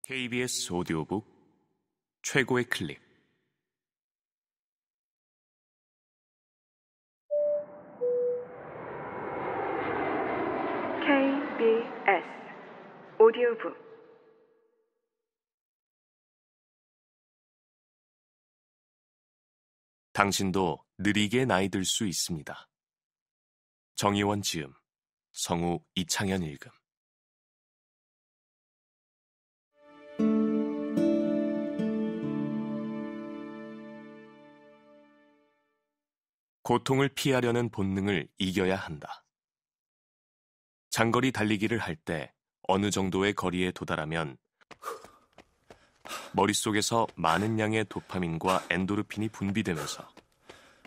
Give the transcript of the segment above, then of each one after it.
KBS 오디오북 최고의 클립. KBS 오디오북 당신도 느리게 나이 들 수 있습니다. 정의원 지음, 성우 이창현 읽음. 고통을 피하려는 본능을 이겨야 한다. 장거리 달리기를 할 때 어느 정도의 거리에 도달하면 머릿속에서 많은 양의 도파민과 엔도르핀이 분비되면서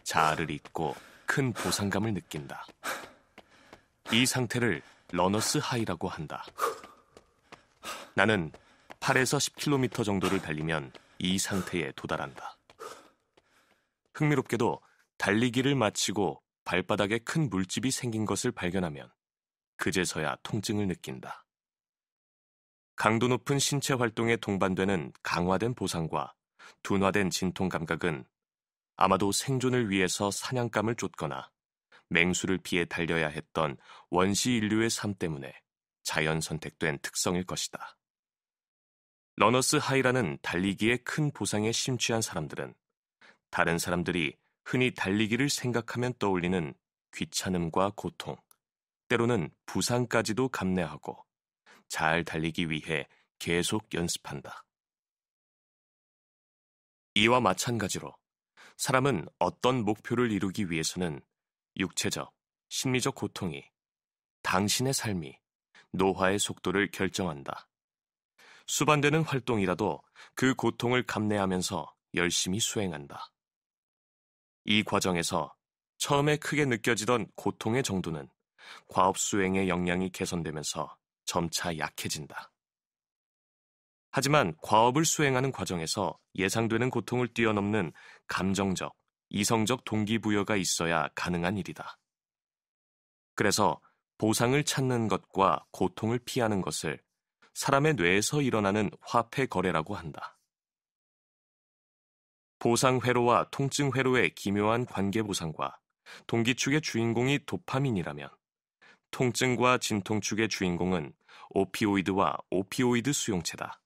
자아를 잊고 큰 보상감을 느낀다. 이 상태를 러너스 하이라고 한다. 나는 8에서 10km 정도를 달리면 이 상태에 도달한다. 흥미롭게도 달리기를 마치고 발바닥에 큰 물집이 생긴 것을 발견하면 그제서야 통증을 느낀다. 강도 높은 신체 활동에 동반되는 강화된 보상과 둔화된 진통 감각은 아마도 생존을 위해서 사냥감을 쫓거나 맹수를 피해 달려야 했던 원시 인류의 삶 때문에 자연 선택된 특성일 것이다. 러너스 하이라는 달리기에 큰 보상에 심취한 사람들은 다른 사람들이 흔히 달리기를 생각하면 떠올리는 귀찮음과 고통, 때로는 부상까지도 감내하고 잘 달리기 위해 계속 연습한다. 이와 마찬가지로 사람은 어떤 목표를 이루기 위해서는 육체적, 심리적 고통이 당신의 삶이 노화의 속도를 결정한다. 수반되는 활동이라도 그 고통을 감내하면서 열심히 수행한다. 이 과정에서 처음에 크게 느껴지던 고통의 정도는 과업 수행의 역량이 개선되면서 점차 약해진다. 하지만 과업을 수행하는 과정에서 예상되는 고통을 뛰어넘는 감정적, 이성적 동기부여가 있어야 가능한 일이다. 그래서 보상을 찾는 것과 고통을 피하는 것을 사람의 뇌에서 일어나는 화폐 거래라고 한다. 보상회로와 통증회로의 기묘한 관계보상과 동기축의 주인공이 도파민이라면 통증과 진통축의 주인공은 오피오이드와 오피오이드 수용체다.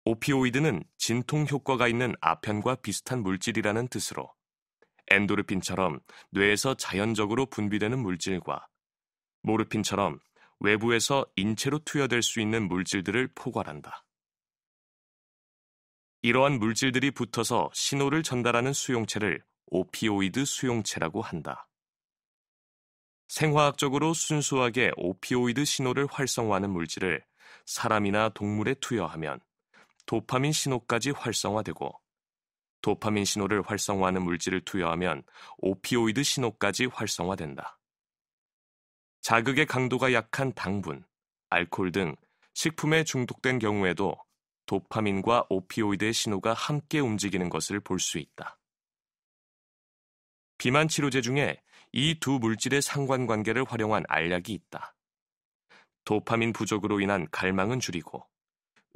오피오이드는 진통 효과가 있는 아편과 비슷한 물질이라는 뜻으로 엔도르핀처럼 뇌에서 자연적으로 분비되는 물질과 모르핀처럼 외부에서 인체로 투여될 수 있는 물질들을 포괄한다. 이러한 물질들이 붙어서 신호를 전달하는 수용체를 오피오이드 수용체라고 한다. 생화학적으로 순수하게 오피오이드 신호를 활성화하는 물질을 사람이나 동물에 투여하면 도파민 신호까지 활성화되고 도파민 신호를 활성화하는 물질을 투여하면 오피오이드 신호까지 활성화된다. 자극의 강도가 약한 당분, 알코올 등 식품에 중독된 경우에도 도파민과 오피오이드의 신호가 함께 움직이는 것을 볼 수 있다. 비만 치료제 중에 이 두 물질의 상관관계를 활용한 알약이 있다. 도파민 부족으로 인한 갈망은 줄이고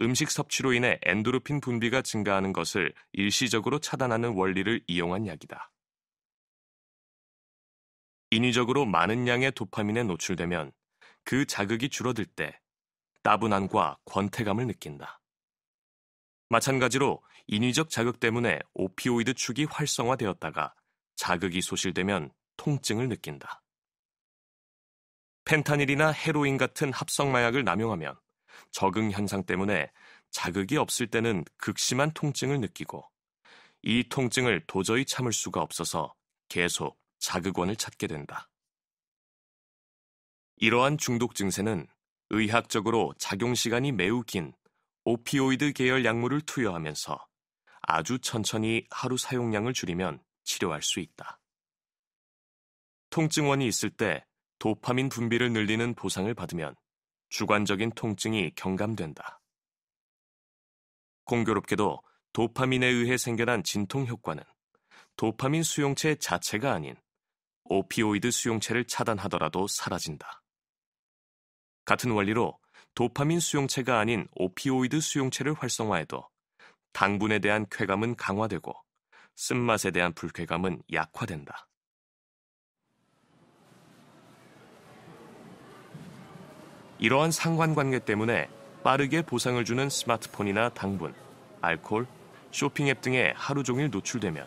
음식 섭취로 인해 엔도르핀 분비가 증가하는 것을 일시적으로 차단하는 원리를 이용한 약이다. 인위적으로 많은 양의 도파민에 노출되면 그 자극이 줄어들 때 따분함과 권태감을 느낀다. 마찬가지로 인위적 자극 때문에 오피오이드 축이 활성화되었다가 자극이 소실되면 통증을 느낀다. 펜타닐이나 헤로인 같은 합성마약을 남용하면 적응 현상 때문에 자극이 없을 때는 극심한 통증을 느끼고 이 통증을 도저히 참을 수가 없어서 계속 자극원을 찾게 된다. 이러한 중독 증세는 의학적으로 작용 시간이 매우 긴 오피오이드 계열 약물을 투여하면서 아주 천천히 하루 사용량을 줄이면 치료할 수 있다. 통증원이 있을 때 도파민 분비를 늘리는 보상을 받으면 주관적인 통증이 경감된다. 공교롭게도 도파민에 의해 생겨난 진통 효과는 도파민 수용체 자체가 아닌 오피오이드 수용체를 차단하더라도 사라진다. 같은 원리로 도파민 수용체가 아닌 오피오이드 수용체를 활성화해도 당분에 대한 쾌감은 강화되고 쓴맛에 대한 불쾌감은 약화된다. 이러한 상관관계 때문에 빠르게 보상을 주는 스마트폰이나 당분, 알코올, 쇼핑 앱 등에 하루 종일 노출되면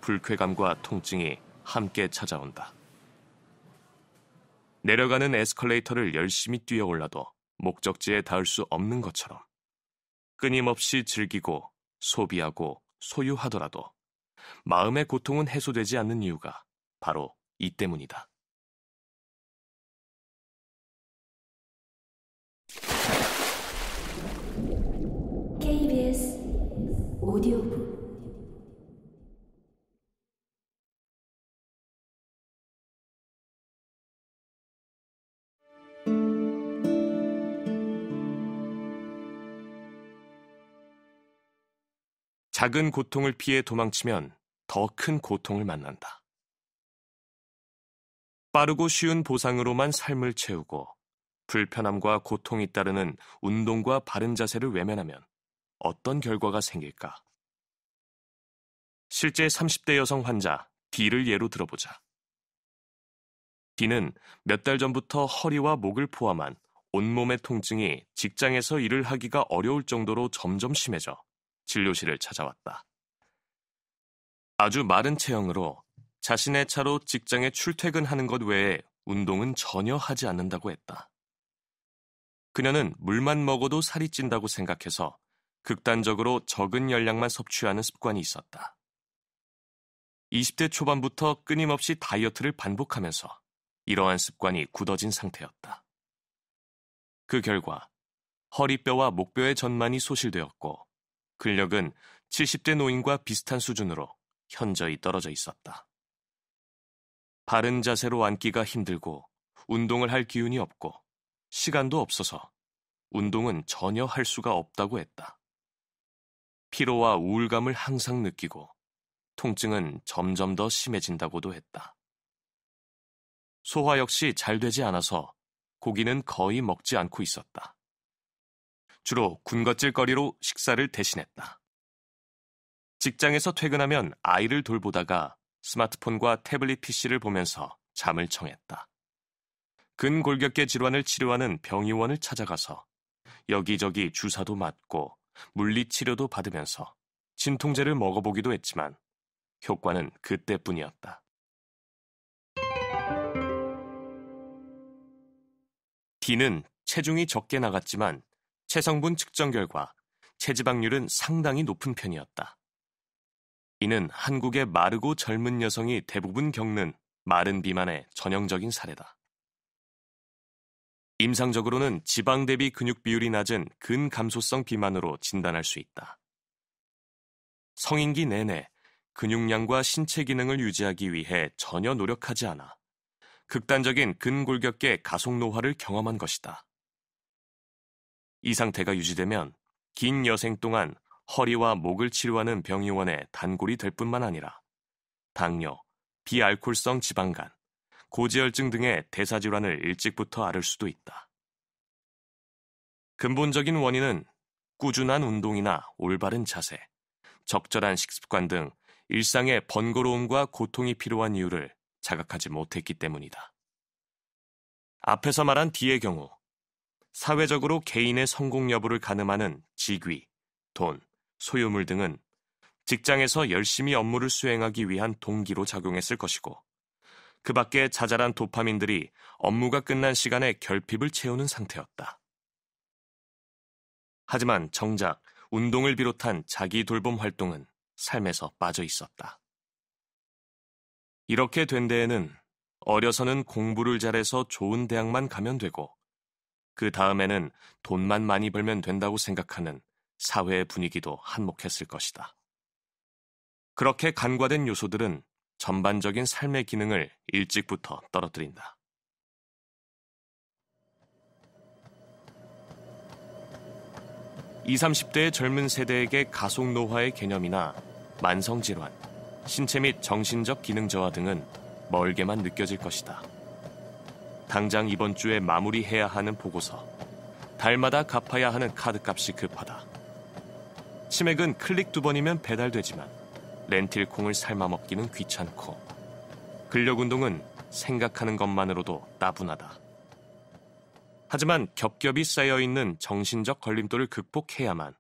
불쾌감과 통증이 함께 찾아온다. 내려가는 에스컬레이터를 열심히 뛰어올라도 목적지에 닿을 수 없는 것처럼 끊임없이 즐기고 소비하고 소유하더라도 마음의 고통은 해소되지 않는 이유가 바로 이 때문이다. KBS 오디오북 작은 고통을 피해 도망치면 더 큰 고통을 만난다. 빠르고 쉬운 보상으로만 삶을 채우고 불편함과 고통이 따르는 운동과 바른 자세를 외면하면 어떤 결과가 생길까? 실제 30대 여성 환자 D를 예로 들어보자. D는 몇 달 전부터 허리와 목을 포함한 온몸의 통증이 직장에서 일을 하기가 어려울 정도로 점점 심해져 진료실을 찾아왔다. 아주 마른 체형으로 자신의 차로 직장에 출퇴근하는 것 외에 운동은 전혀 하지 않는다고 했다. 그녀는 물만 먹어도 살이 찐다고 생각해서 극단적으로 적은 열량만 섭취하는 습관이 있었다. 20대 초반부터 끊임없이 다이어트를 반복하면서 이러한 습관이 굳어진 상태였다. 그 결과 허리뼈와 목뼈의 전만이 소실되었고 근력은 70대 노인과 비슷한 수준으로 현저히 떨어져 있었다. 바른 자세로 앉기가 힘들고 운동을 할 기운이 없고 시간도 없어서 운동은 전혀 할 수가 없다고 했다. 피로와 우울감을 항상 느끼고 통증은 점점 더 심해진다고도 했다. 소화 역시 잘 되지 않아서 고기는 거의 먹지 않고 있었다. 주로 군것질거리로 식사를 대신했다. 직장에서 퇴근하면 아이를 돌보다가 스마트폰과 태블릿 PC를 보면서 잠을 청했다. 근골격계 질환을 치료하는 병의원을 찾아가서 여기저기 주사도 맞고 물리치료도 받으면서 진통제를 먹어보기도 했지만 효과는 그때뿐이었다. D는 체중이 적게 나갔지만 체성분 측정 결과 체지방률은 상당히 높은 편이었다. 이는 한국의 마르고 젊은 여성이 대부분 겪는 마른 비만의 전형적인 사례다. 임상적으로는 지방 대비 근육 비율이 낮은 근감소성 비만으로 진단할 수 있다. 성인기 내내 근육량과 신체 기능을 유지하기 위해 전혀 노력하지 않아 극단적인 근골격계 가속 노화를 경험한 것이다. 이 상태가 유지되면 긴 여생 동안 허리와 목을 치료하는 병의원의 단골이 될 뿐만 아니라 당뇨, 비알코올성 지방간, 고지혈증 등의 대사질환을 일찍부터 앓을 수도 있다. 근본적인 원인은 꾸준한 운동이나 올바른 자세, 적절한 식습관 등 일상의 번거로움과 고통이 필요한 이유를 자각하지 못했기 때문이다. 앞에서 말한 D의 경우 사회적으로 개인의 성공 여부를 가늠하는 직위, 돈, 소유물 등은 직장에서 열심히 업무를 수행하기 위한 동기로 작용했을 것이고 그 밖에 자잘한 도파민들이 업무가 끝난 시간에 결핍을 채우는 상태였다. 하지만 정작 운동을 비롯한 자기 돌봄 활동은 삶에서 빠져 있었다. 이렇게 된 데에는 어려서는 공부를 잘해서 좋은 대학만 가면 되고 그 다음에는 돈만 많이 벌면 된다고 생각하는 사회의 분위기도 한몫했을 것이다. 그렇게 간과된 요소들은 전반적인 삶의 기능을 일찍부터 떨어뜨린다. 20, 30대의 젊은 세대에게 가속 노화의 개념이나 만성질환, 신체 및 정신적 기능 저하 등은 멀게만 느껴질 것이다. 당장 이번 주에 마무리해야 하는 보고서, 달마다 갚아야 하는 카드값이 급하다. 치맥은 클릭 2번이면 배달되지만 렌틸콩을 삶아먹기는 귀찮고 근력운동은 생각하는 것만으로도 따분하다. 하지만 겹겹이 쌓여있는 정신적 걸림돌을 극복해야만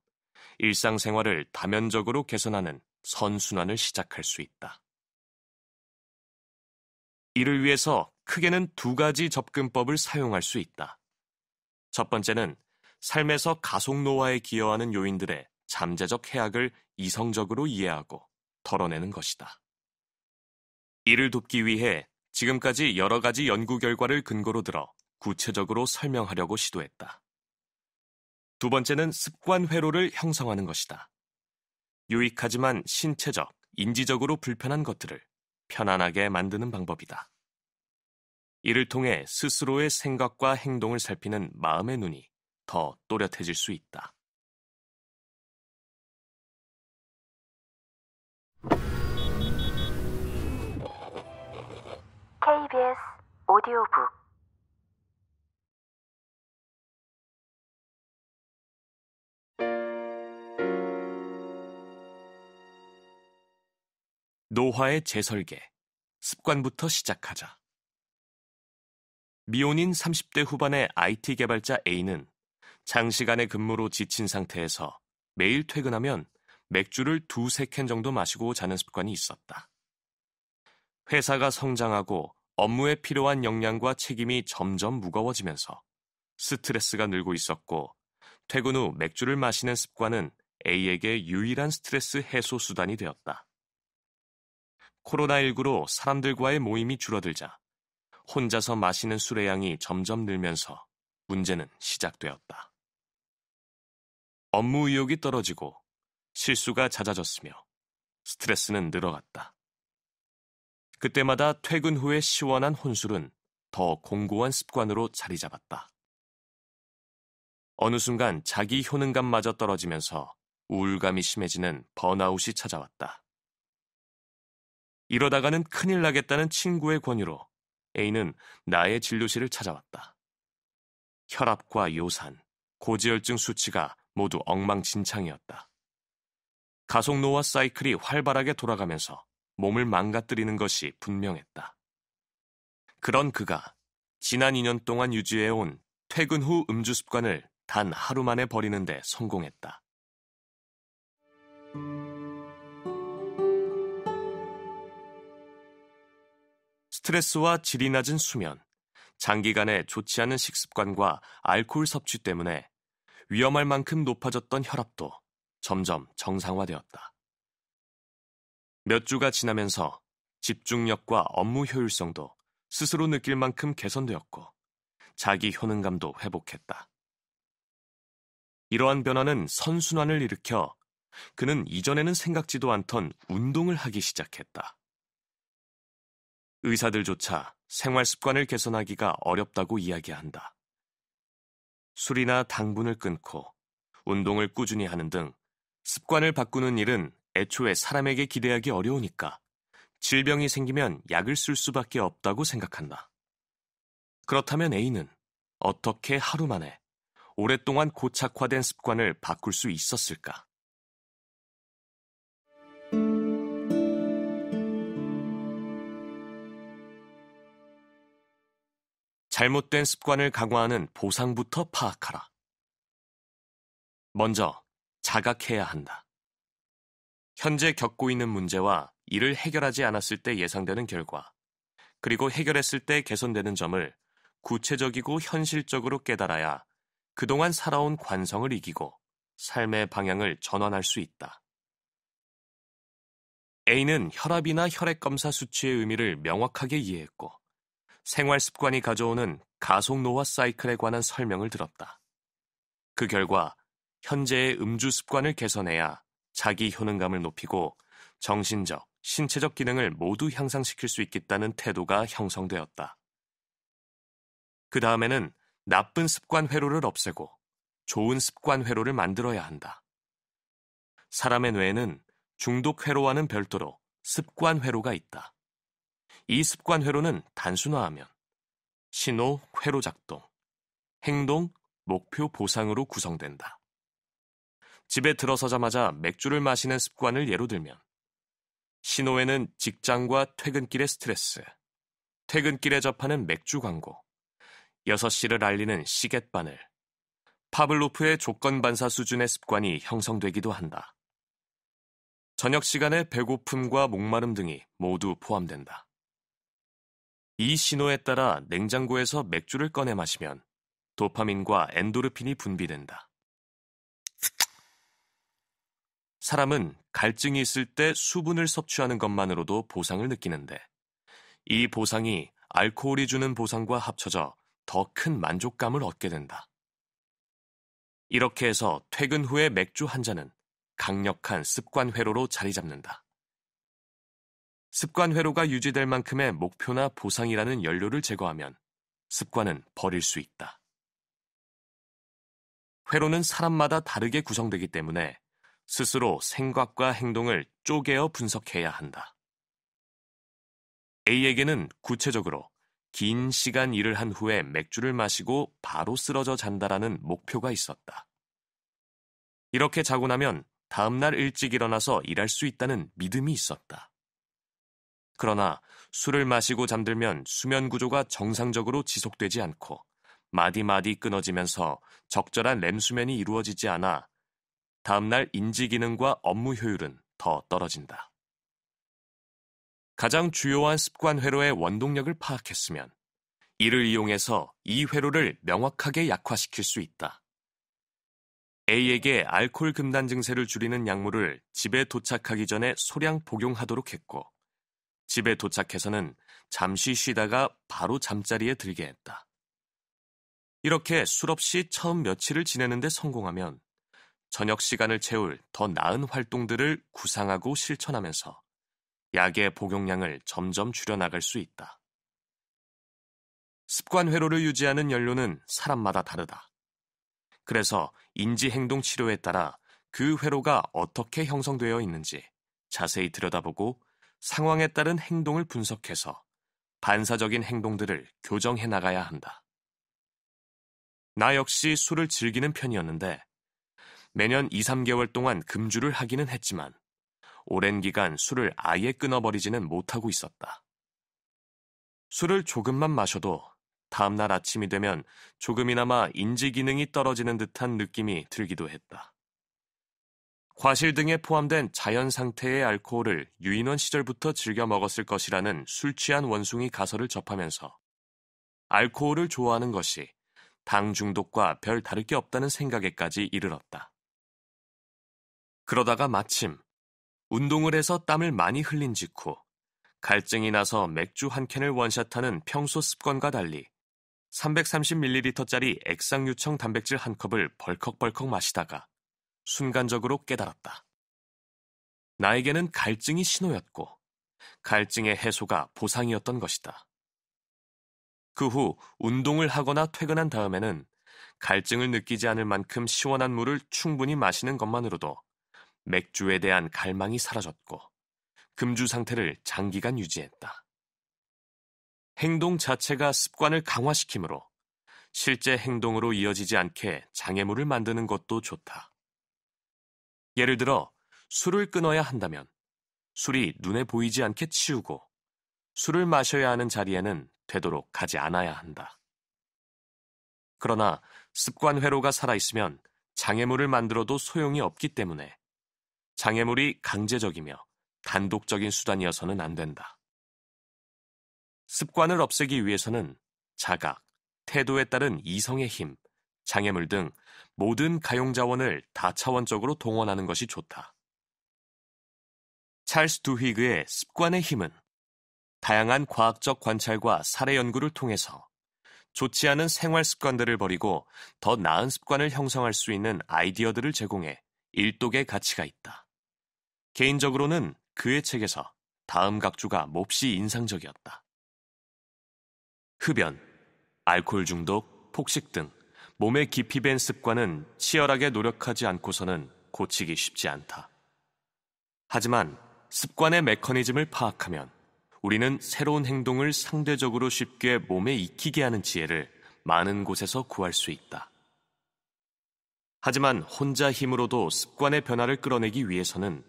일상생활을 다면적으로 개선하는 선순환을 시작할 수 있다. 이를 위해서 크게는 2가지 접근법을 사용할 수 있다. 첫 번째는 삶에서 가속노화에 기여하는 요인들의 잠재적 해악을 이성적으로 이해하고 덜어내는 것이다. 이를 돕기 위해 지금까지 여러 가지 연구 결과를 근거로 들어 구체적으로 설명하려고 시도했다. 두 번째는 습관 회로를 형성하는 것이다. 유익하지만 신체적, 인지적으로 불편한 것들을 편안하게 만드는 방법이다. 이를 통해 스스로의 생각과 행동을 살피는 마음의 눈이 더 또렷해질 수 있다. KBS 오디오북 노화의 재설계, 습관부터 시작하자. 미혼인 30대 후반의 IT 개발자 A는 장시간의 근무로 지친 상태에서 매일 퇴근하면 맥주를 2-3캔 정도 마시고 자는 습관이 있었다. 회사가 성장하고 업무에 필요한 역량과 책임이 점점 무거워지면서 스트레스가 늘고 있었고 퇴근 후 맥주를 마시는 습관은 A에게 유일한 스트레스 해소 수단이 되었다. 코로나19로 사람들과의 모임이 줄어들자 혼자서 마시는 술의 양이 점점 늘면서 문제는 시작되었다. 업무 의욕이 떨어지고 실수가 잦아졌으며 스트레스는 늘어갔다. 그때마다 퇴근 후의 시원한 혼술은 더 공고한 습관으로 자리 잡았다. 어느 순간 자기 효능감마저 떨어지면서 우울감이 심해지는 번아웃이 찾아왔다. 이러다가는 큰일 나겠다는 친구의 권유로 A는 나의 진료실을 찾아왔다. 혈압과 요산, 고지혈증 수치가 모두 엉망진창이었다. 가속노화 사이클이 활발하게 돌아가면서 몸을 망가뜨리는 것이 분명했다. 그런 그가 지난 2년 동안 유지해온 퇴근 후 음주 습관을 단 하루 만에 버리는 데 성공했다. 스트레스와 질이 낮은 수면, 장기간의 좋지 않은 식습관과 알코올 섭취 때문에 위험할 만큼 높아졌던 혈압도 점점 정상화되었다. 몇 주가 지나면서 집중력과 업무 효율성도 스스로 느낄 만큼 개선되었고 자기 효능감도 회복했다. 이러한 변화는 선순환을 일으켜 그는 이전에는 생각지도 않던 운동을 하기 시작했다. 의사들조차 생활 습관을 개선하기가 어렵다고 이야기한다. 술이나 당분을 끊고 운동을 꾸준히 하는 등 습관을 바꾸는 일은 애초에 사람에게 기대하기 어려우니까 질병이 생기면 약을 쓸 수밖에 없다고 생각한다. 그렇다면 A는 어떻게 하루 만에 오랫동안 고착화된 습관을 바꿀 수 있었을까? 잘못된 습관을 강화하는 보상부터 파악하라. 먼저 자각해야 한다. 현재 겪고 있는 문제와 이를 해결하지 않았을 때 예상되는 결과, 그리고 해결했을 때 개선되는 점을 구체적이고 현실적으로 깨달아야 그동안 살아온 관성을 이기고 삶의 방향을 전환할 수 있다. A는 혈압이나 혈액 검사 수치의 의미를 명확하게 이해했고 생활 습관이 가져오는 가속노화 사이클에 관한 설명을 들었다. 그 결과 현재의 음주 습관을 개선해야 자기 효능감을 높이고 정신적, 신체적 기능을 모두 향상시킬 수 있겠다는 태도가 형성되었다. 그 다음에는 나쁜 습관 회로를 없애고 좋은 습관 회로를 만들어야 한다. 사람의 뇌에는 중독 회로와는 별도로 습관 회로가 있다. 이 습관 회로는 단순화하면 신호 회로 작동, 행동 목표 보상으로 구성된다. 집에 들어서자마자 맥주를 마시는 습관을 예로 들면 신호에는 직장과 퇴근길의 스트레스, 퇴근길에 접하는 맥주 광고, 6시를 알리는 시계바늘, 파블로프의 조건반사 수준의 습관이 형성되기도 한다. 저녁 시간의 배고픔과 목마름 등이 모두 포함된다. 이 신호에 따라 냉장고에서 맥주를 꺼내 마시면 도파민과 엔도르핀이 분비된다. 사람은 갈증이 있을 때 수분을 섭취하는 것만으로도 보상을 느끼는데 이 보상이 알코올이 주는 보상과 합쳐져 더 큰 만족감을 얻게 된다. 이렇게 해서 퇴근 후에 맥주 한 잔은 강력한 습관 회로로 자리 잡는다. 습관 회로가 유지될 만큼의 목표나 보상이라는 연료를 제거하면 습관은 버릴 수 있다. 회로는 사람마다 다르게 구성되기 때문에 스스로 생각과 행동을 쪼개어 분석해야 한다. A에게는 구체적으로 긴 시간 일을 한 후에 맥주를 마시고 바로 쓰러져 잔다라는 목표가 있었다. 이렇게 자고 나면 다음날 일찍 일어나서 일할 수 있다는 믿음이 있었다. 그러나 술을 마시고 잠들면 수면 구조가 정상적으로 지속되지 않고 마디마디 끊어지면서 적절한 렘 수면이 이루어지지 않아 다음날 인지 기능과 업무 효율은 더 떨어진다. 가장 주요한 습관 회로의 원동력을 파악했으면 이를 이용해서 이 회로를 명확하게 약화시킬 수 있다. A에게 알코올 금단 증세를 줄이는 약물을 집에 도착하기 전에 소량 복용하도록 했고 집에 도착해서는 잠시 쉬다가 바로 잠자리에 들게 했다. 이렇게 술 없이 처음 며칠을 지내는 데 성공하면 저녁 시간을 채울 더 나은 활동들을 구상하고 실천하면서 약의 복용량을 점점 줄여나갈 수 있다. 습관 회로를 유지하는 연료는 사람마다 다르다. 그래서 인지행동 치료에 따라 그 회로가 어떻게 형성되어 있는지 자세히 들여다보고 상황에 따른 행동을 분석해서 반사적인 행동들을 교정해 나가야 한다. 나 역시 술을 즐기는 편이었는데 매년 2, 3개월 동안 금주를 하기는 했지만 오랜 기간 술을 아예 끊어버리지는 못하고 있었다. 술을 조금만 마셔도 다음날 아침이 되면 조금이나마 인지 기능이 떨어지는 듯한 느낌이 들기도 했다. 과실 등에 포함된 자연 상태의 알코올을 유인원 시절부터 즐겨 먹었을 것이라는 술 취한 원숭이 가설을 접하면서 알코올을 좋아하는 것이 당 중독과 별 다를 게 없다는 생각에까지 이르렀다. 그러다가 마침 운동을 해서 땀을 많이 흘린 직후 갈증이 나서 맥주 한 캔을 원샷하는 평소 습관과 달리 330ml짜리 액상유청 단백질 한 컵을 벌컥벌컥 마시다가 순간적으로 깨달았다. 나에게는 갈증이 신호였고 갈증의 해소가 보상이었던 것이다. 그 후 운동을 하거나 퇴근한 다음에는 갈증을 느끼지 않을 만큼 시원한 물을 충분히 마시는 것만으로도 맥주에 대한 갈망이 사라졌고 금주 상태를 장기간 유지했다. 행동 자체가 습관을 강화시키므로 실제 행동으로 이어지지 않게 장애물을 만드는 것도 좋다. 예를 들어 술을 끊어야 한다면 술이 눈에 보이지 않게 치우고 술을 마셔야 하는 자리에는 되도록 가지 않아야 한다. 그러나 습관 회로가 살아있으면 장애물을 만들어도 소용이 없기 때문에 장애물이 강제적이며 단독적인 수단이어서는 안 된다. 습관을 없애기 위해서는 자각, 태도에 따른 이성의 힘, 장애물 등 모든 가용 자원을 다차원적으로 동원하는 것이 좋다. 찰스 두히그의 습관의 힘은 다양한 과학적 관찰과 사례 연구를 통해서 좋지 않은 생활 습관들을 버리고 더 나은 습관을 형성할 수 있는 아이디어들을 제공해 일독의 가치가 있다. 개인적으로는 그의 책에서 다음 각주가 몹시 인상적이었다. 흡연, 알코올 중독, 폭식 등 몸에 깊이 밴 습관은 치열하게 노력하지 않고서는 고치기 쉽지 않다. 하지만 습관의 메커니즘을 파악하면 우리는 새로운 행동을 상대적으로 쉽게 몸에 익히게 하는 지혜를 많은 곳에서 구할 수 있다. 하지만 혼자 힘으로도 습관의 변화를 끌어내기 위해서는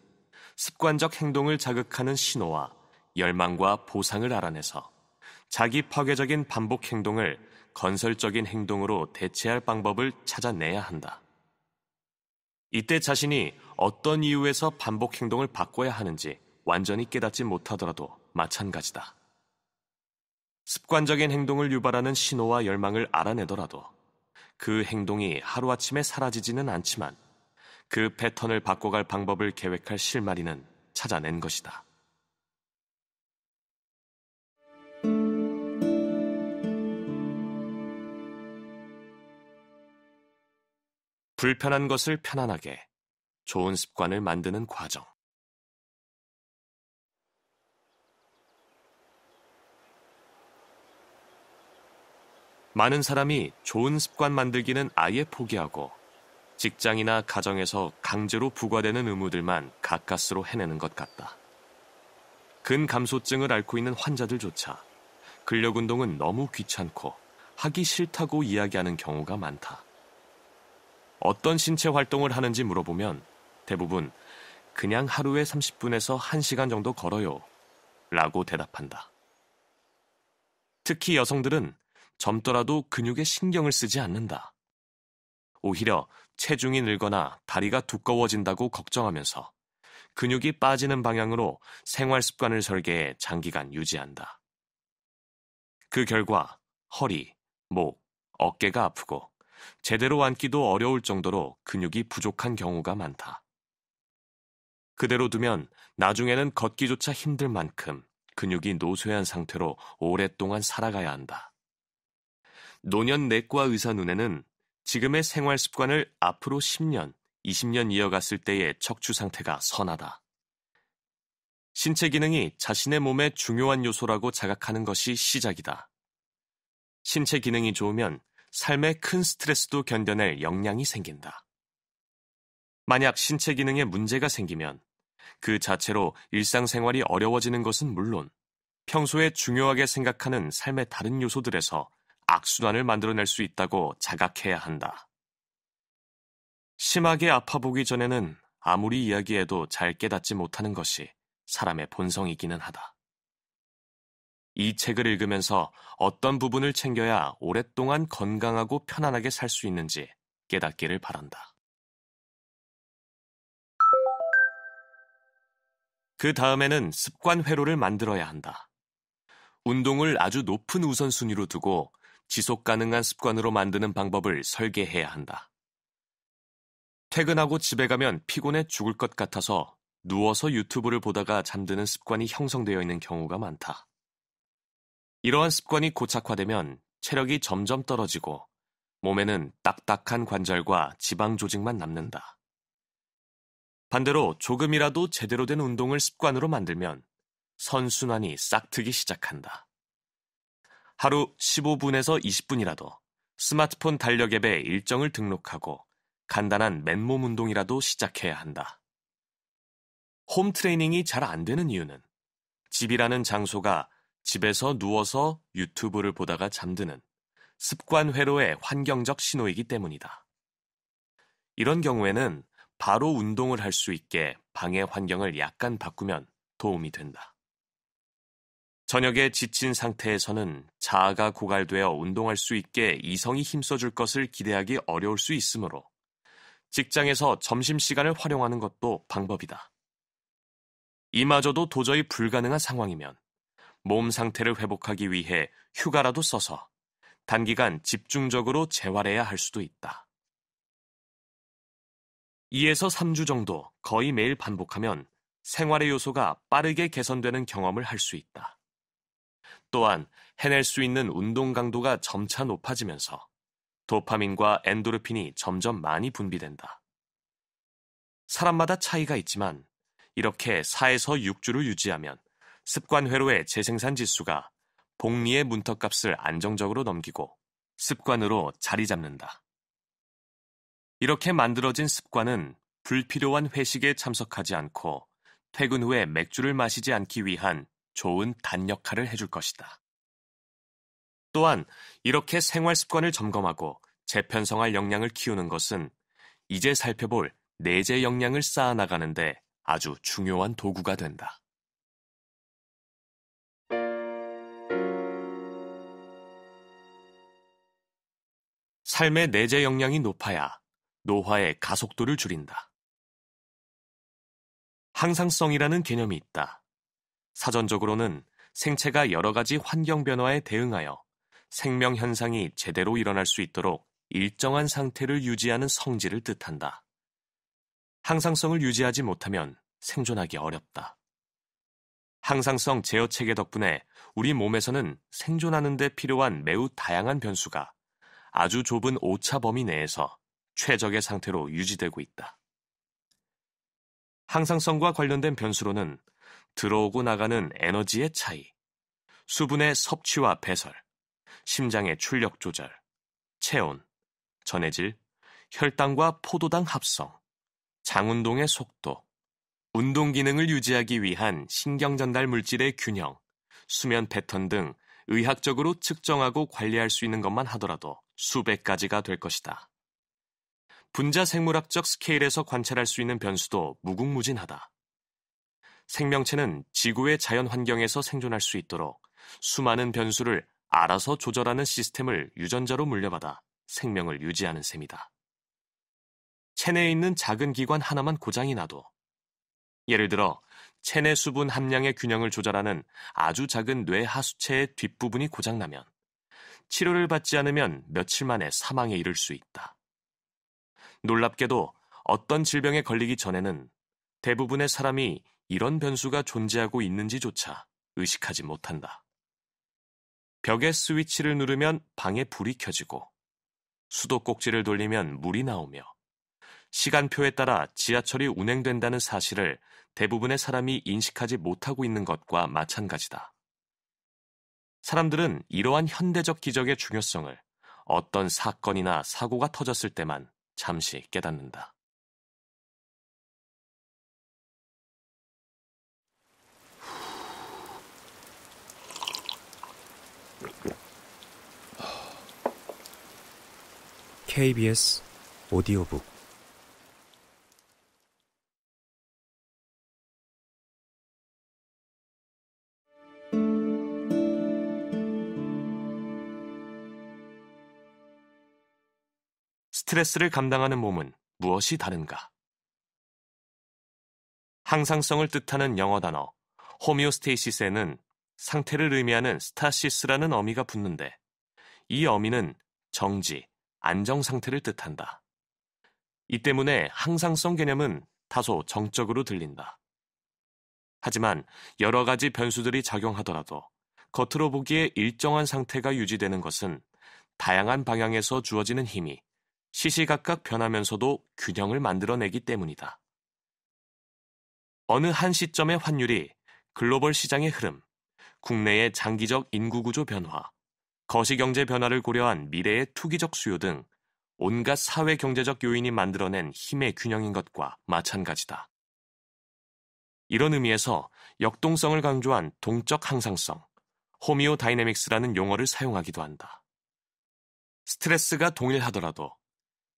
습관적 행동을 자극하는 신호와 열망과 보상을 알아내서 자기 파괴적인 반복 행동을 건설적인 행동으로 대체할 방법을 찾아내야 한다. 이때 자신이 어떤 이유에서 반복 행동을 바꿔야 하는지 완전히 깨닫지 못하더라도 마찬가지다. 습관적인 행동을 유발하는 신호와 열망을 알아내더라도 그 행동이 하루아침에 사라지지는 않지만 그 패턴을 바꿔갈 방법을 계획할 실마리는 찾아낸 것이다. 불편한 것을 편안하게, 좋은 습관을 만드는 과정. 많은 사람이 좋은 습관 만들기는 아예 포기하고 직장이나 가정에서 강제로 부과되는 의무들만 가까스로 해내는 것 같다. 근감소증을 앓고 있는 환자들조차 근력 운동은 너무 귀찮고 하기 싫다고 이야기하는 경우가 많다. 어떤 신체 활동을 하는지 물어보면 대부분 그냥 하루에 30분에서 1시간 정도 걸어요 라고 대답한다. 특히 여성들은 젊더라도 근육에 신경을 쓰지 않는다. 오히려 체중이 늘거나 다리가 두꺼워진다고 걱정하면서 근육이 빠지는 방향으로 생활 습관을 설계해 장기간 유지한다. 그 결과 허리, 목, 어깨가 아프고 제대로 앉기도 어려울 정도로 근육이 부족한 경우가 많다. 그대로 두면 나중에는 걷기조차 힘들 만큼 근육이 노쇠한 상태로 오랫동안 살아가야 한다. 노년 내과 의사 눈에는 지금의 생활 습관을 앞으로 10년, 20년 이어갔을 때의 척추 상태가 선하다. 신체 기능이 자신의 몸의 중요한 요소라고 자각하는 것이 시작이다. 신체 기능이 좋으면 삶의 큰 스트레스도 견뎌낼 역량이 생긴다. 만약 신체 기능에 문제가 생기면 그 자체로 일상생활이 어려워지는 것은 물론 평소에 중요하게 생각하는 삶의 다른 요소들에서 악순환을 만들어낼 수 있다고 자각해야 한다. 심하게 아파보기 전에는 아무리 이야기해도 잘 깨닫지 못하는 것이 사람의 본성이기는 하다. 이 책을 읽으면서 어떤 부분을 챙겨야 오랫동안 건강하고 편안하게 살 수 있는지 깨닫기를 바란다. 그 다음에는 습관 회로를 만들어야 한다. 운동을 아주 높은 우선순위로 두고 지속 가능한 습관으로 만드는 방법을 설계해야 한다. 퇴근하고 집에 가면 피곤해 죽을 것 같아서 누워서 유튜브를 보다가 잠드는 습관이 형성되어 있는 경우가 많다. 이러한 습관이 고착화되면 체력이 점점 떨어지고 몸에는 딱딱한 관절과 지방 조직만 남는다. 반대로 조금이라도 제대로 된 운동을 습관으로 만들면 선순환이 싹트기 시작한다. 하루 15분에서 20분이라도 스마트폰 달력 앱에 일정을 등록하고 간단한 맨몸 운동이라도 시작해야 한다. 홈 트레이닝이 잘 안 되는 이유는 집이라는 장소가 집에서 누워서 유튜브를 보다가 잠드는 습관 회로의 환경적 신호이기 때문이다. 이런 경우에는 바로 운동을 할 수 있게 방의 환경을 약간 바꾸면 도움이 된다. 저녁에 지친 상태에서는 자아가 고갈되어 운동할 수 있게 이성이 힘써줄 것을 기대하기 어려울 수 있으므로 직장에서 점심시간을 활용하는 것도 방법이다. 이마저도 도저히 불가능한 상황이면 몸 상태를 회복하기 위해 휴가라도 써서 단기간 집중적으로 재활해야 할 수도 있다. 2에서 3주 정도 거의 매일 반복하면 생활의 요소가 빠르게 개선되는 경험을 할 수 있다. 또한 해낼 수 있는 운동 강도가 점차 높아지면서 도파민과 엔도르핀이 점점 많이 분비된다. 사람마다 차이가 있지만 이렇게 4에서 6주를 유지하면 습관 회로의 재생산 지수가 복리의 문턱값을 안정적으로 넘기고 습관으로 자리 잡는다. 이렇게 만들어진 습관은 불필요한 회식에 참석하지 않고 퇴근 후에 맥주를 마시지 않기 위한 좋은 단 역할을 해줄 것이다. 또한 이렇게 생활 습관을 점검하고 재편성할 역량을 키우는 것은 이제 살펴볼 내재 역량을 쌓아나가는데 아주 중요한 도구가 된다. 삶의 내재 역량이 높아야 노화의 가속도를 줄인다. 항상성이라는 개념이 있다. 사전적으로는 생체가 여러 가지 환경 변화에 대응하여 생명 현상이 제대로 일어날 수 있도록 일정한 상태를 유지하는 성질을 뜻한다. 항상성을 유지하지 못하면 생존하기 어렵다. 항상성 제어 체계 덕분에 우리 몸에서는 생존하는 데 필요한 매우 다양한 변수가 아주 좁은 오차 범위 내에서 최적의 상태로 유지되고 있다. 항상성과 관련된 변수로는 들어오고 나가는 에너지의 차이, 수분의 섭취와 배설, 심장의 출력 조절, 체온, 전해질, 혈당과 포도당 합성, 장운동의 속도, 운동 기능을 유지하기 위한 신경 전달 물질의 균형, 수면 패턴 등 의학적으로 측정하고 관리할 수 있는 것만 하더라도 수백 가지가 될 것이다. 분자 생물학적 스케일에서 관찰할 수 있는 변수도 무궁무진하다. 생명체는 지구의 자연 환경에서 생존할 수 있도록 수많은 변수를 알아서 조절하는 시스템을 유전자로 물려받아 생명을 유지하는 셈이다. 체내에 있는 작은 기관 하나만 고장이 나도, 예를 들어 체내 수분 함량의 균형을 조절하는 아주 작은 뇌 하수체의 뒷부분이 고장나면 치료를 받지 않으면 며칠 만에 사망에 이를 수 있다. 놀랍게도 어떤 질병에 걸리기 전에는 대부분의 사람이 이런 변수가 존재하고 있는지조차 의식하지 못한다. 벽에 스위치를 누르면 방에 불이 켜지고, 수도꼭지를 돌리면 물이 나오며, 시간표에 따라 지하철이 운행된다는 사실을 대부분의 사람이 인식하지 못하고 있는 것과 마찬가지다. 사람들은 이러한 현대적 기적의 중요성을 어떤 사건이나 사고가 터졌을 때만 잠시 깨닫는다. KBS 오디오북 스트레스를 감당하는 몸은 무엇이 다른가? 항상성을 뜻하는 영어 단어 호미오스테이시스에는 상태를 의미하는 스타시스라는 어미가 붙는데, 이 어미는 정지, 안정 상태를 뜻한다. 이 때문에 항상성 개념은 다소 정적으로 들린다. 하지만 여러 가지 변수들이 작용하더라도 겉으로 보기에 일정한 상태가 유지되는 것은 다양한 방향에서 주어지는 힘이 시시각각 변하면서도 균형을 만들어내기 때문이다. 어느 한 시점의 환율이 글로벌 시장의 흐름, 국내의 장기적 인구구조 변화, 거시경제 변화를 고려한 미래의 투기적 수요 등 온갖 사회경제적 요인이 만들어낸 힘의 균형인 것과 마찬가지다. 이런 의미에서 역동성을 강조한 동적 항상성, 호미오다이내믹스라는 용어를 사용하기도 한다. 스트레스가 동일하더라도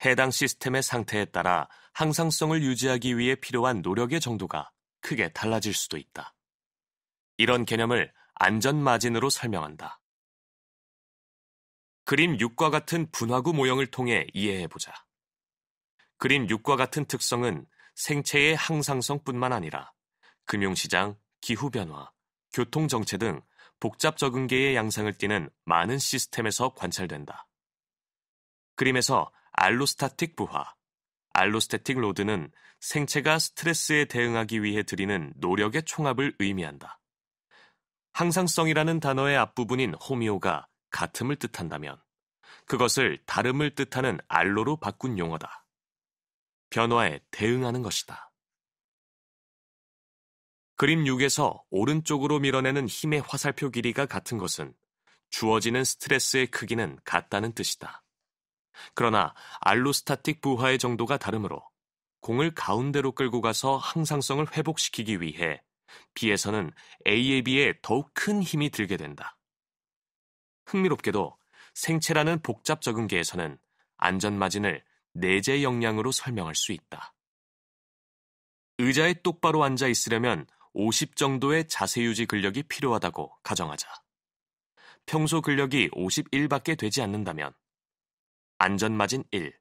해당 시스템의 상태에 따라 항상성을 유지하기 위해 필요한 노력의 정도가 크게 달라질 수도 있다. 이런 개념을 안전마진으로 설명한다. 그림 6과 같은 분화구 모형을 통해 이해해보자. 그림 6과 같은 특성은 생체의 항상성뿐만 아니라 금융시장, 기후변화, 교통정체 등 복잡 적응계의 양상을 띠는 많은 시스템에서 관찰된다. 그림에서 알로스타틱 부하, 알로스태틱 로드는 생체가 스트레스에 대응하기 위해 들이는 노력의 총합을 의미한다. 항상성이라는 단어의 앞부분인 호미오가 같음을 뜻한다면 그것을 다름을 뜻하는 알로로 바꾼 용어다. 변화에 대응하는 것이다. 그림 6에서 오른쪽으로 밀어내는 힘의 화살표 길이가 같은 것은 주어지는 스트레스의 크기는 같다는 뜻이다. 그러나 알로스타틱 부하의 정도가 다르므로 공을 가운데로 끌고 가서 항상성을 회복시키기 위해 B에서는 A에 비해 더욱 큰 힘이 들게 된다. 흥미롭게도 생체라는 복잡 적응계에서는 안전마진을 내재 역량으로 설명할 수 있다. 의자에 똑바로 앉아 있으려면 50 정도의 자세 유지 근력이 필요하다고 가정하자. 평소 근력이 51밖에 되지 않는다면 안전마진 1.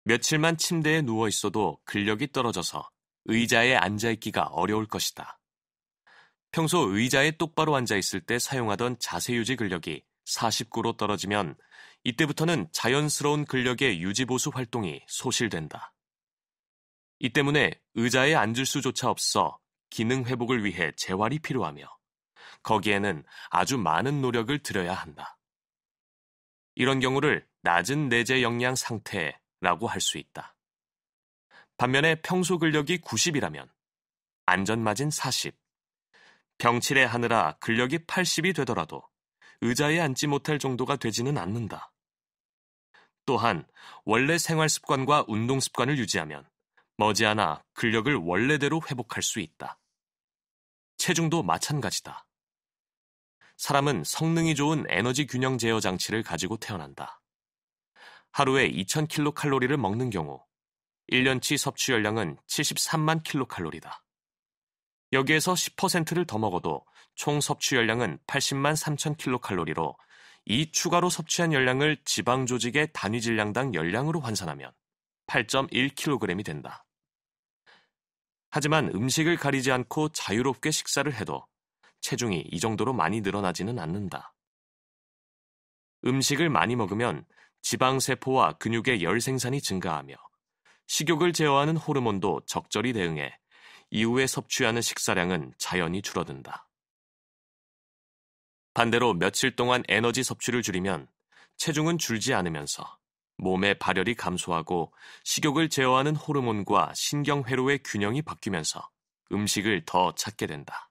며칠만 침대에 누워 있어도 근력이 떨어져서 의자에 앉아있기가 어려울 것이다. 평소 의자에 똑바로 앉아있을 때 사용하던 자세 유지 근력이 49로 떨어지면 이때부터는 자연스러운 근력의 유지보수 활동이 소실된다. 이 때문에 의자에 앉을 수조차 없어 기능 회복을 위해 재활이 필요하며 거기에는 아주 많은 노력을 들여야 한다. 이런 경우를 낮은 내재 역량 상태라고 할 수 있다. 반면에 평소 근력이 90이라면 안전마진 40, 병치레 하느라 근력이 80이 되더라도 의자에 앉지 못할 정도가 되지는 않는다. 또한 원래 생활 습관과 운동 습관을 유지하면 머지않아 근력을 원래대로 회복할 수 있다. 체중도 마찬가지다. 사람은 성능이 좋은 에너지 균형 제어 장치를 가지고 태어난다. 하루에 2000kcal를 먹는 경우 1년치 섭취 열량은 73만 kcal다. 여기에서 10%를 더 먹어도 총 섭취 열량은 80만 3000 kcal로 이 추가로 섭취한 열량을 지방 조직의 단위 질량당 열량으로 환산하면 8.1kg이 된다. 하지만 음식을 가리지 않고 자유롭게 식사를 해도 체중이 이 정도로 많이 늘어나지는 않는다. 음식을 많이 먹으면 지방세포와 근육의 열 생산이 증가하며 식욕을 제어하는 호르몬도 적절히 대응해 이후에 섭취하는 식사량은 자연히 줄어든다. 반대로 며칠 동안 에너지 섭취를 줄이면 체중은 줄지 않으면서 몸의 발열이 감소하고 식욕을 제어하는 호르몬과 신경회로의 균형이 바뀌면서 음식을 더 찾게 된다.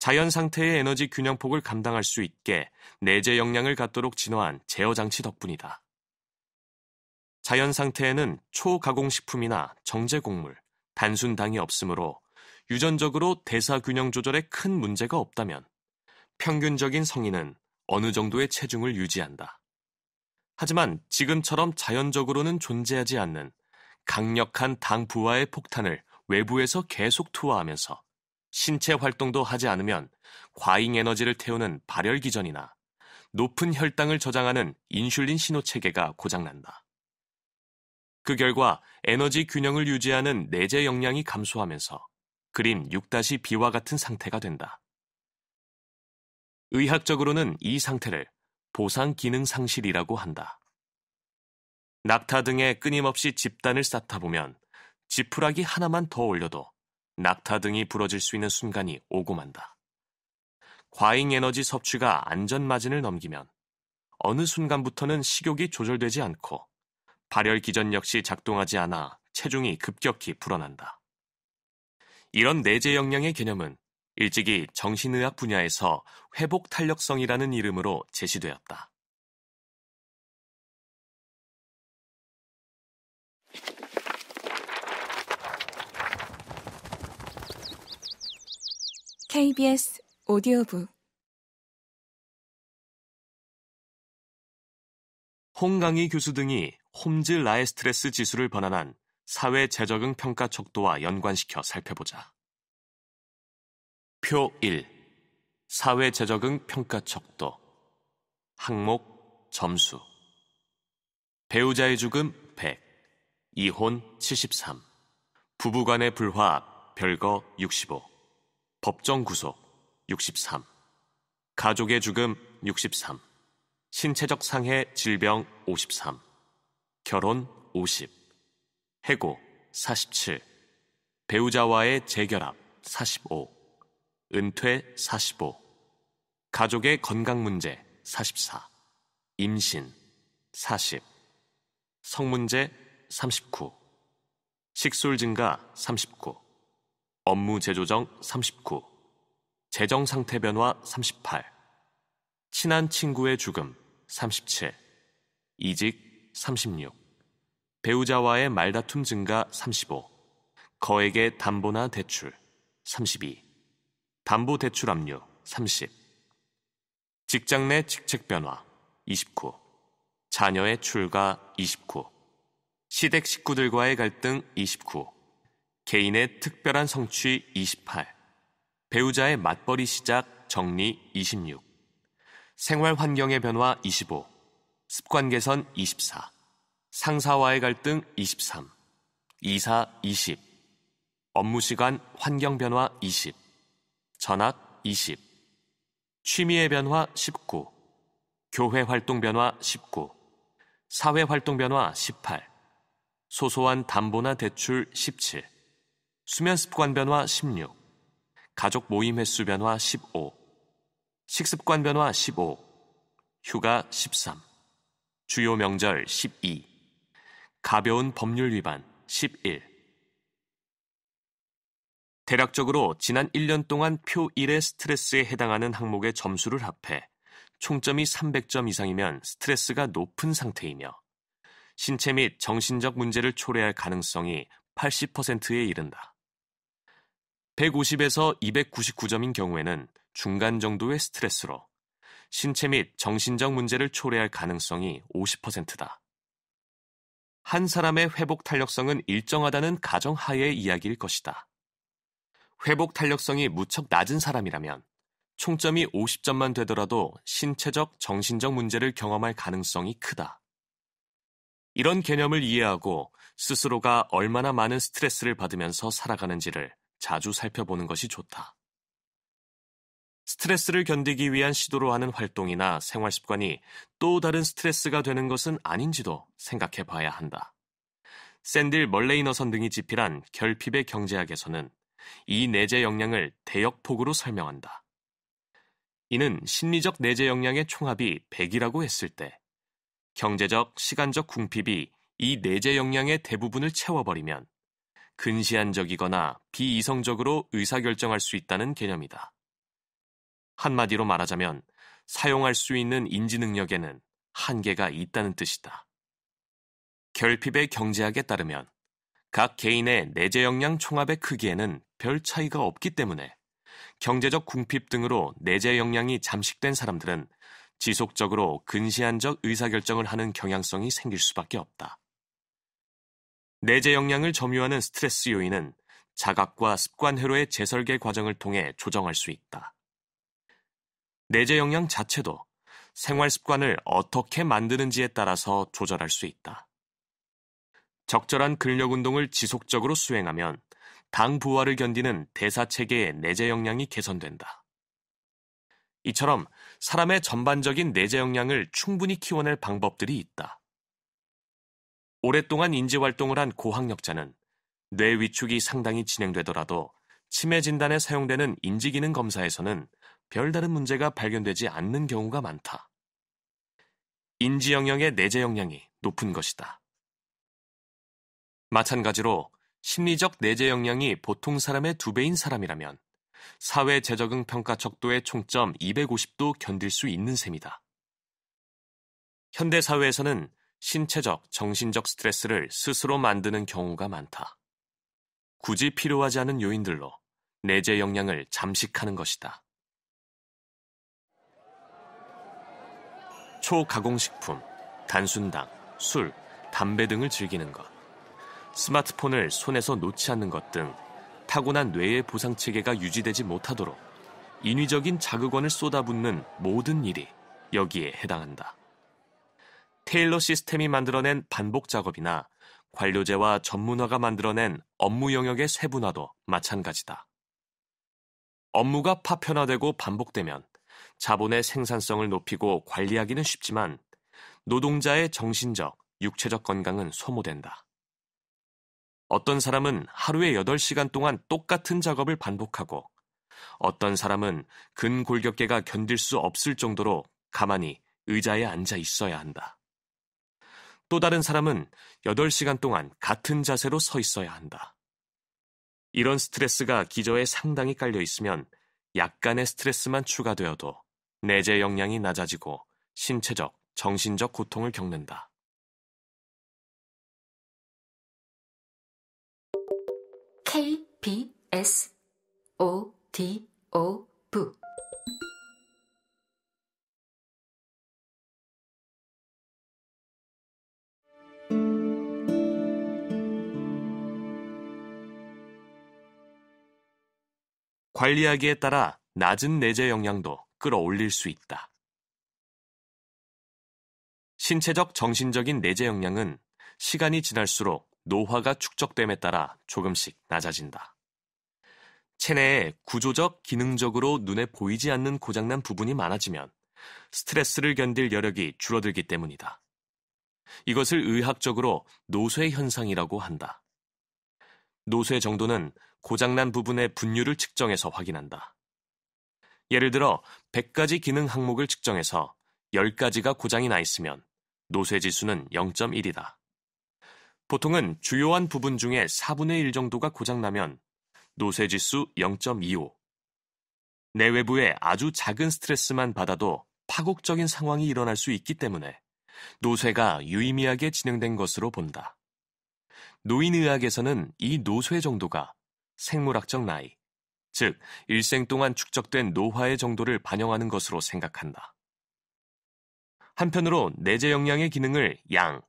자연 상태의 에너지 균형폭을 감당할 수 있게 내재 역량을 갖도록 진화한 제어장치 덕분이다. 자연 상태에는 초가공식품이나 정제곡물, 단순당이 없으므로 유전적으로 대사균형 조절에 큰 문제가 없다면 평균적인 성인은 어느 정도의 체중을 유지한다. 하지만 지금처럼 자연적으로는 존재하지 않는 강력한 당 부하의 폭탄을 외부에서 계속 투하하면서 신체 활동도 하지 않으면 과잉 에너지를 태우는 발열기전이나 높은 혈당을 저장하는 인슐린 신호체계가 고장난다. 그 결과 에너지 균형을 유지하는 내재 역량이 감소하면서 그림 6-B와 같은 상태가 된다. 의학적으로는 이 상태를 보상 기능 상실이라고 한다. 낙타 등에 끊임없이 집단을 쌓다 보면 지푸라기 하나만 더 올려도 낙타 등이 부러질 수 있는 순간이 오고 만다. 과잉 에너지 섭취가 안전마진을 넘기면 어느 순간부터는 식욕이 조절되지 않고 발열 기전 역시 작동하지 않아 체중이 급격히 불어난다. 이런 내재 역량의 개념은 일찍이 정신의학 분야에서 회복 탄력성이라는 이름으로 제시되었다. KBS 오디오북 홍강희 교수 등이 홈즈 라에스트레스 지수를 번안한 사회 재적응 평가 척도와 연관시켜 살펴보자. 표 1. 사회 재적응 평가 척도. 항목 점수. 배우자의 죽음 100, 이혼 73, 부부간의 불화 별거 65, 법정 구속 63, 가족의 죽음 63, 신체적 상해 질병 53, 결혼 50, 해고 47, 배우자와의 재결합 45, 은퇴 45, 가족의 건강 문제 44, 임신 40, 성문제 39, 식술 증가 39, 업무 재조정 39, 재정 상태 변화 38, 친한 친구의 죽음 37, 이직 36, 배우자와의 말다툼 증가 35, 거액의 담보나 대출 32, 담보대출 압류 30, 직장 내 직책 변화 29, 자녀의 출가 29, 시댁 식구들과의 갈등 29, 개인의 특별한 성취 28, 배우자의 맞벌이 시작 정리 26, 생활 환경의 변화 25, 습관 개선 24, 상사와의 갈등 23, 이사 20, 업무 시간 환경 변화 20, 전학 20, 취미의 변화 19, 교회 활동 변화 19, 사회 활동 변화 18, 소소한 담보나 대출 17, 수면 습관 변화 16, 가족 모임 횟수 변화 15, 식습관 변화 15, 휴가 13, 주요 명절 12, 가벼운 법률 위반 11. 대략적으로 지난 1년 동안 표 1의 스트레스에 해당하는 항목의 점수를 합해 총점이 300점 이상이면 스트레스가 높은 상태이며 신체 및 정신적 문제를 초래할 가능성이 80%에 이른다. 150에서 299점인 경우에는 중간 정도의 스트레스로 신체 및 정신적 문제를 초래할 가능성이 50%다. 한 사람의 회복 탄력성은 일정하다는 가정하에의 이야기일 것이다. 회복 탄력성이 무척 낮은 사람이라면 총점이 50점만 되더라도 신체적, 정신적 문제를 경험할 가능성이 크다. 이런 개념을 이해하고 스스로가 얼마나 많은 스트레스를 받으면서 살아가는지를 자주 살펴보는 것이 좋다. 스트레스를 견디기 위한 시도로 하는 활동이나 생활 습관이 또 다른 스트레스가 되는 것은 아닌지도 생각해 봐야 한다. 샌딜 멀레이너선 등이 집필한 결핍의 경제학에서는 이 내재 역량을 대역폭으로 설명한다. 이는 심리적 내재 역량의 총합이 100이라고 했을 때 경제적, 시간적 궁핍이 이 내재 역량의 대부분을 채워버리면 근시안적이거나 비이성적으로 의사결정할 수 있다는 개념이다. 한마디로 말하자면 사용할 수 있는 인지 능력에는 한계가 있다는 뜻이다. 결핍의 경제학에 따르면 각 개인의 내재 역량 총합의 크기에는 별 차이가 없기 때문에 경제적 궁핍 등으로 내재 역량이 잠식된 사람들은 지속적으로 근시안적 의사결정을 하는 경향성이 생길 수밖에 없다. 내재 역량을 점유하는 스트레스 요인은 자각과 습관 회로의 재설계 과정을 통해 조정할 수 있다. 내재 역량 자체도 생활 습관을 어떻게 만드는지에 따라서 조절할 수 있다. 적절한 근력 운동을 지속적으로 수행하면 당 부하를 견디는 대사체계의 내재 역량이 개선된다. 이처럼 사람의 전반적인 내재 역량을 충분히 키워낼 방법들이 있다. 오랫동안 인지활동을 한 고학력자는 뇌 위축이 상당히 진행되더라도 치매 진단에 사용되는 인지기능 검사에서는 별다른 문제가 발견되지 않는 경우가 많다. 인지 영역의 내재 역량이 높은 것이다. 마찬가지로 심리적 내재 역량이 보통 사람의 2배인 사람이라면 사회 재적응 평가 척도의 총점 250도 견딜 수 있는 셈이다. 현대 사회에서는 신체적, 정신적 스트레스를 스스로 만드는 경우가 많다. 굳이 필요하지 않은 요인들로 내재 역량을 잠식하는 것이다. 초가공식품, 단순당, 술, 담배 등을 즐기는 것, 스마트폰을 손에서 놓지 않는 것 등 타고난 뇌의 보상체계가 유지되지 못하도록 인위적인 자극원을 쏟아붓는 모든 일이 여기에 해당한다. 테일러 시스템이 만들어낸 반복 작업이나 관료제와 전문화가 만들어낸 업무 영역의 세분화도 마찬가지다. 업무가 파편화되고 반복되면 자본의 생산성을 높이고 관리하기는 쉽지만 노동자의 정신적, 육체적 건강은 소모된다. 어떤 사람은 하루에 8시간 동안 똑같은 작업을 반복하고 어떤 사람은 근골격계가 견딜 수 없을 정도로 가만히 의자에 앉아 있어야 한다. 또 다른 사람은 8시간 동안 같은 자세로 서 있어야 한다. 이런 스트레스가 기저에 상당히 깔려 있으면 약간의 스트레스만 추가되어도 내재 역량이 낮아지고 신체적, 정신적 고통을 겪는다. KBS 오디오북 관리하기에 따라 낮은 내재 역량도 끌어올릴 수 있다. 신체적, 정신적인 내재 역량은 시간이 지날수록 노화가 축적됨에 따라 조금씩 낮아진다. 체내에 구조적, 기능적으로 눈에 보이지 않는 고장난 부분이 많아지면 스트레스를 견딜 여력이 줄어들기 때문이다. 이것을 의학적으로 노쇠 현상이라고 한다. 노쇠 정도는 고장난 부분의 분류를 측정해서 확인한다. 예를 들어 100가지 기능 항목을 측정해서 10가지가 고장이 나 있으면 노쇠지수는 0.1이다. 보통은 주요한 부분 중에 4분의 1 정도가 고장나면 노쇠지수 0.25. 내외부의 아주 작은 스트레스만 받아도 파국적인 상황이 일어날 수 있기 때문에 노쇠가 유의미하게 진행된 것으로 본다. 노인의학에서는 이 노쇠 정도가 생물학적 나이, 즉 일생 동안 축적된 노화의 정도를 반영하는 것으로 생각한다. 한편으로 내재 역량의 기능을 양,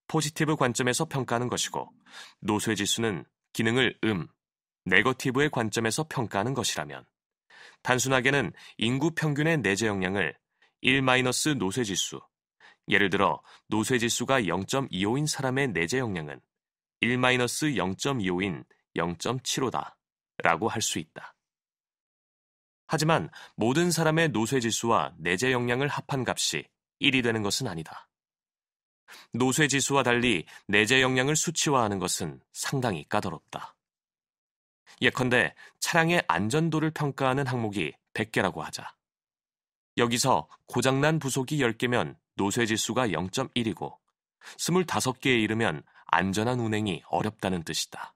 포지티브 관점에서 평가하는 것이고 노쇠지수는 기능을 네거티브의 관점에서 평가하는 것이라면 단순하게는 인구 평균의 내재 역량을 1- 노쇠지수, 예를 들어 노쇠지수가 0.25인 사람의 내재 역량은 1- 0.25인 0.75다 라고 할 수 있다. 하지만 모든 사람의 노쇠지수와 내재 역량을 합한 값이 1이 되는 것은 아니다. 노쇠지수와 달리 내재 역량을 수치화하는 것은 상당히 까다롭다. 예컨대 차량의 안전도를 평가하는 항목이 100개라고 하자. 여기서 고장난 부속이 10개면 노쇠지수가 0.1이고 25개에 이르면 안전한 운행이 어렵다는 뜻이다.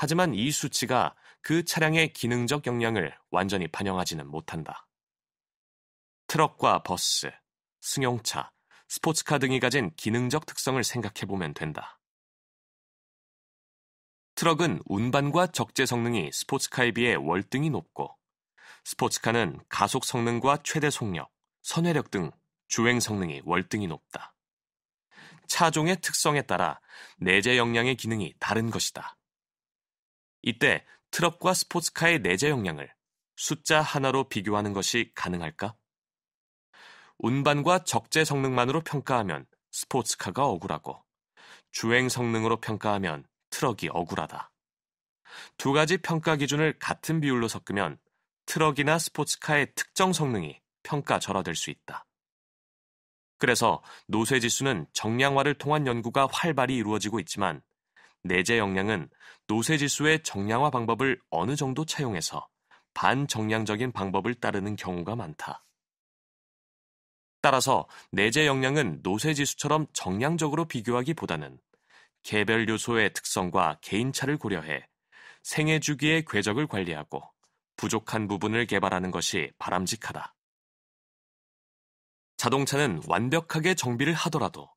하지만 이 수치가 그 차량의 기능적 역량을 완전히 반영하지는 못한다. 트럭과 버스, 승용차, 스포츠카 등이 가진 기능적 특성을 생각해보면 된다. 트럭은 운반과 적재 성능이 스포츠카에 비해 월등히 높고 스포츠카는 가속 성능과 최대 속력, 선회력 등 주행 성능이 월등히 높다. 차종의 특성에 따라 내재 역량의 기능이 다른 것이다. 이때 트럭과 스포츠카의 내재 역량을 숫자 하나로 비교하는 것이 가능할까? 운반과 적재 성능만으로 평가하면 스포츠카가 억울하고 주행 성능으로 평가하면 트럭이 억울하다. 두 가지 평가 기준을 같은 비율로 섞으면 트럭이나 스포츠카의 특정 성능이 평가절하될 수 있다. 그래서 노쇠지수는 정량화를 통한 연구가 활발히 이루어지고 있지만 내재 역량은 노쇠지수의 정량화 방법을 어느 정도 차용해서 반정량적인 방법을 따르는 경우가 많다. 따라서 내재 역량은 노쇠지수처럼 정량적으로 비교하기보다는 개별 요소의 특성과 개인차를 고려해 생애 주기의 궤적을 관리하고 부족한 부분을 개발하는 것이 바람직하다. 자동차는 완벽하게 정비를 하더라도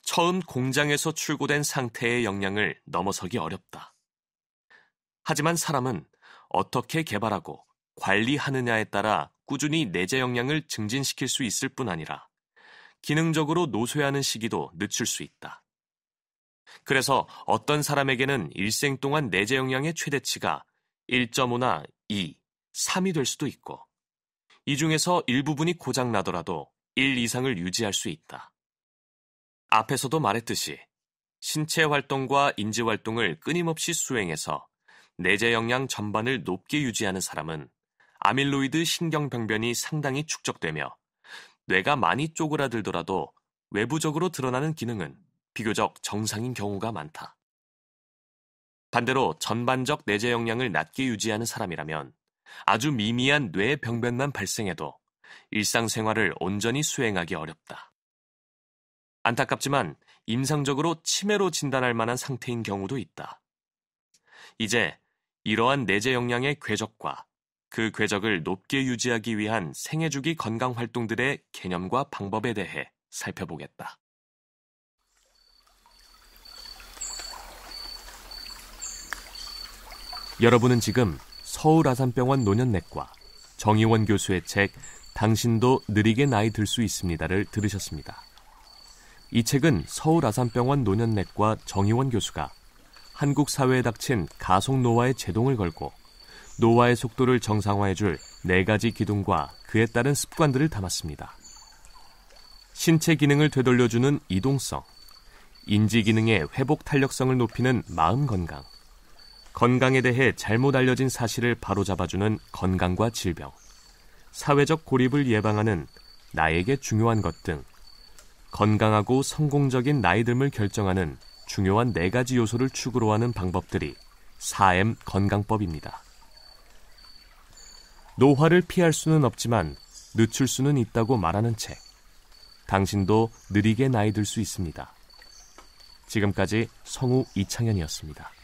처음 공장에서 출고된 상태의 역량을 넘어서기 어렵다. 하지만 사람은 어떻게 개발하고 관리하느냐에 따라 꾸준히 내재 역량을 증진시킬 수 있을 뿐 아니라 기능적으로 노쇠하는 시기도 늦출 수 있다. 그래서 어떤 사람에게는 일생 동안 내재 역량의 최대치가 1.5나 2, 3이 될 수도 있고 이 중에서 일부분이 고장나더라도 1 이상을 유지할 수 있다. 앞에서도 말했듯이 신체 활동과 인지 활동을 끊임없이 수행해서 내재 역량 전반을 높게 유지하는 사람은 아밀로이드 신경병변이 상당히 축적되며 뇌가 많이 쪼그라들더라도 외부적으로 드러나는 기능은 비교적 정상인 경우가 많다. 반대로 전반적 내재 역량을 낮게 유지하는 사람이라면 아주 미미한 뇌 병변만 발생해도 일상생활을 온전히 수행하기 어렵다. 안타깝지만 임상적으로 치매로 진단할 만한 상태인 경우도 있다. 이제 이러한 내재 역량의 궤적과 그 궤적을 높게 유지하기 위한 생애주기 건강 활동들의 개념과 방법에 대해 살펴보겠다. 여러분은 지금 서울아산병원 노년내과 정의원 교수의 책 당신도 느리게 나이 들 수 있습니다를 들으셨습니다. 이 책은 서울아산병원 노년내과 정의원 교수가 한국 사회에 닥친 가속노화의 제동을 걸고 노화의 속도를 정상화해줄 4가지 기둥과 그에 따른 습관들을 담았습니다. 신체 기능을 되돌려주는 이동성, 인지 기능의 회복 탄력성을 높이는 마음 건강, 건강에 대해 잘못 알려진 사실을 바로잡아주는 건강과 질병, 사회적 고립을 예방하는 나에게 중요한 것 등 건강하고 성공적인 나이듦을 결정하는 중요한 4가지 요소를 축으로 하는 방법들이 4M 건강법입니다. 노화를 피할 수는 없지만 늦출 수는 있다고 말하는 책. 당신도 느리게 나이 들 수 있습니다. 지금까지 성우 이창현이었습니다.